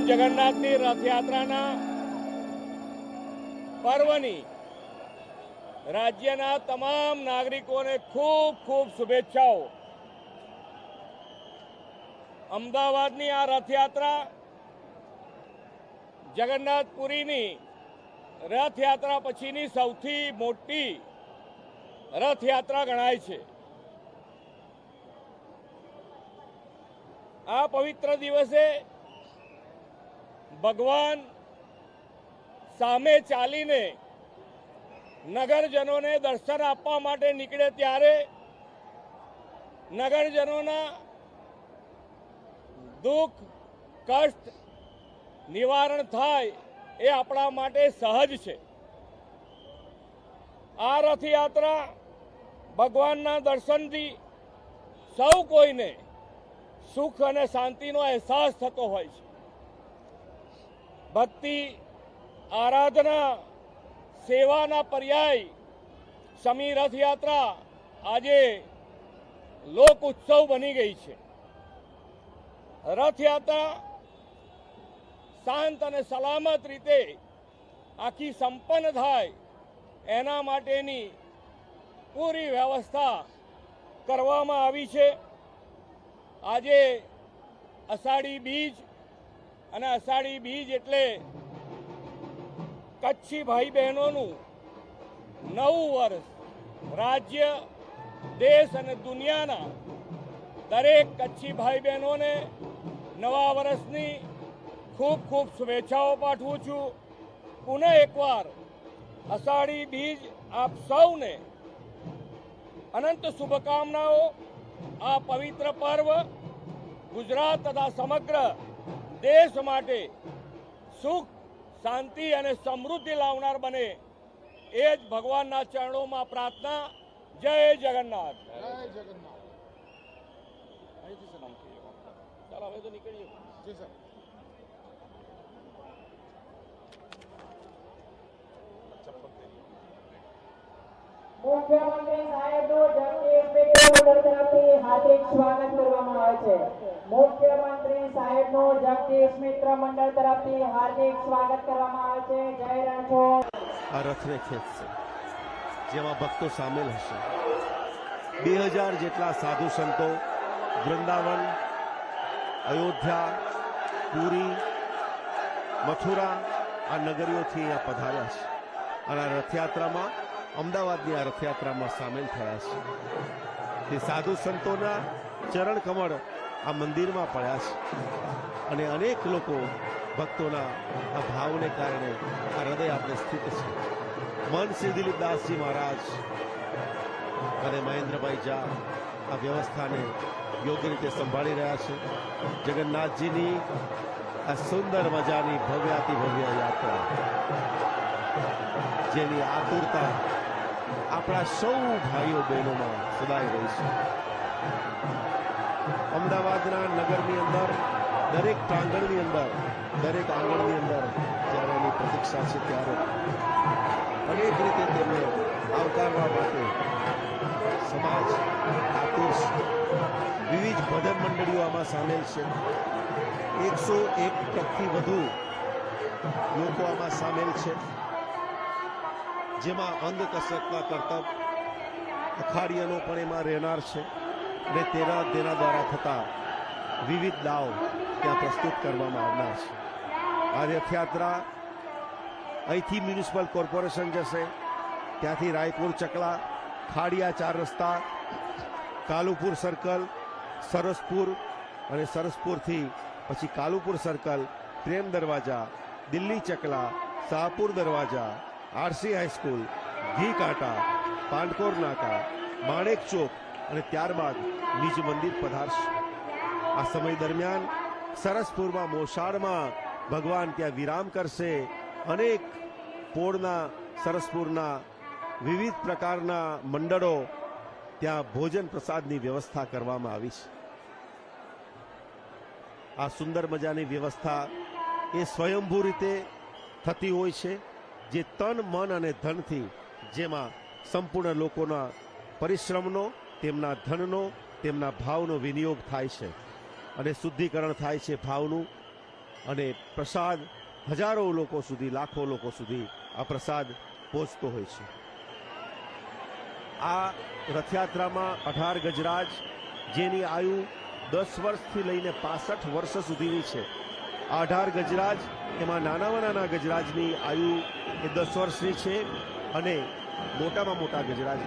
જગન્નાથની રથયાત્રાના પર્વની રાજ્યના તમામ નાગરિકોને ખૂબ ખૂબ શુભેચ્છાઓ। અમદાવાદની આ રથયાત્રા જગન્નાથપુરીની રથયાત્રા પછીની સૌથી મોટી રથયાત્રા ગણાય છે। આ પવિત્ર દિવસે ભગવાન સામે ચાલીને નગરજનોને દર્શન આપવા માટે નીકળે ત્યારે નગરજનોના દુઃખ કષ્ટ નિવારણ થાય એ આપણા માટે સહજ છે। આ રથયાત્રા ભગવાનના દર્શનથી સૌ કોઈને સુખ અને શાંતિનો અહેસાસ થતો હોય છે। ભક્તિ આરાધના સેવાના પર્યાય સમી રથયાત્રા આજે લોક ઉત્સવ બની ગઈ છે। રથયાત્રા શાંત અને સલામત રીતે આખી સંપન્ન થાય એના માટેની પૂરી વ્યવસ્થા કરવામાં આવી છે। આજે અષાઢી બીજ અને અષાઢી બીજ એટલે કચ્છી ભાઈ બહેનોનું નવું વર્ષ। રાજ્ય દેશ અને દુનિયાના દરેક કચ્છી ભાઈ બહેનોને નવા વર્ષની ખૂબ ખૂબ શુભેચ્છાઓ પાઠવું છું। પુનઃ એકવાર અષાઢી બીજ આપ સૌને અનંત શુભકામનાઓ। આ પવિત્ર પર્વ ગુજરાત તથા સમગ્ર દેશ માટે સુખ શાંતિ અને સમૃદ્ધિ લાવનાર બને એ જ ભગવાનના ચરણોમાં પ્રાર્થના। જય જગન્નાથ। ચાલો હવે તો નીકળીએ। જી સર। મુખ્યમંત્રી સાહેબનું જગદીશ મિત્ર મંડળ તરફથી હાર્દિક સ્વાગત કરવામાં આવે છે। મુખ્યમંત્રી સાહેબનું જગદીશ મિત્ર મંડળ તરફથી હાર્દિક સ્વાગત કરવામાં આવે છે। જય રણછોડ। આ રથને ખેંચશે જેમાં ભક્તો સામેલ હશે। 2000 જેટલા સાધુ સંતો વૃંદાવન અયોધ્યા પુરી મથુરા આ નગરીઓથી અહીંયા પધાર્યા છે અને આ રથયાત્રામાં અમદાવાદની આ રથયાત્રામાં સામેલ થયા છે। તે સાધુ સંતોના ચરણ કમળ આ મંદિરમાં પડ્યા છે અને અનેક લોકો ભક્તોના આ ભાવને કારણે આ હૃદય આપણે સ્થિત છે। મન શ્રી દિલીપદાસજી મહારાજ અને મહેન્દ્રભાઈ ઝા આ વ્યવસ્થાને યોગ્ય રીતે સંભાળી રહ્યા છે। જગન્નાથજીની આ સુંદર મજાની ભવ્યાતિ ભવ્ય યાત્રા જેની આતુરતા આપણા સૌ ભાઈઓ બહેનોમાં સદાય રહી છે। અમદાવાદના નગરની અંદર દરેક પ્રાંગણની અંદર દરેક આંગણની અંદર જ્યારે એની પ્રતીક્ષા છે ત્યારે અનેક રીતે તેમને આવકારવા માટે સમાજ આતુર છે। વિવિધ ભજન મંડળીઓ આમાં સામેલ છે। 101 ટકથી વધુ લોકો આમાં સામેલ છે જેમાં અંગ કસરતના કરતબ અખાડિયાનો પણ એમાં રહેનાર છે અને તેના દ્વારા થતા વિવિધ દાવ ત્યાં પ્રસ્તુત કરવામાં આવનાર છે। આ રથયાત્રા અહીંથી મ્યુનિસિપલ કોર્પોરેશન જશે, ત્યાંથી રાયપુર ચકલા ખાડિયા 4 રસ્તા કાલુપુર સર્કલ સરસપુર અને સરસપુરથી પછી કાલુપુર સર્કલ પ્રેમ દરવાજા દિલ્હી ચકલા શાહપુર દરવાજા આરસી હાઈસ્કૂલ ઘી કાંટા પાંડકોર નાકા માણેક ચોક અને ત્યારબાદ નિજ મંદિર પધારશે। આ સમય દરમિયાન સરસપુરમાં મોસાળમાં ભગવાન ત્યાં વિરામ કરશે। અનેક પોળના સરસપુરના વિવિધ પ્રકારના મંડળો ત્યાં ભોજન પ્રસાદની વ્યવસ્થા કરવામાં આવી છે। આ સુંદર મજાની વ્યવસ્થા એ સ્વયંભૂ રીતે થતી હોય છે જે તન મન અને ધનથી જેમાં સંપૂર્ણ લોકોના પરિશ્રમનો તેમના ધનનો તેમના ભાવનો વિનિયોગ થાય છે અને શુદ્ધિકરણ થાય છે ભાવનું અને પ્રસાદ હજારો લોકો સુધી, લાખો લોકો સુધી આ પ્રસાદ પહોંચતો હોય છે. આ રથયાત્રામાં 18 ગજરાજ, જેની આયુ 10 વર્ષથી લઈને 65 વર્ષ સુધીની છે. આ 18 ગજરાજ, એમાં નાનામાં નાના ગજરાજની આયુ એ 10 વર્ષની છે અને મોટામાં મોટા ગજરાજ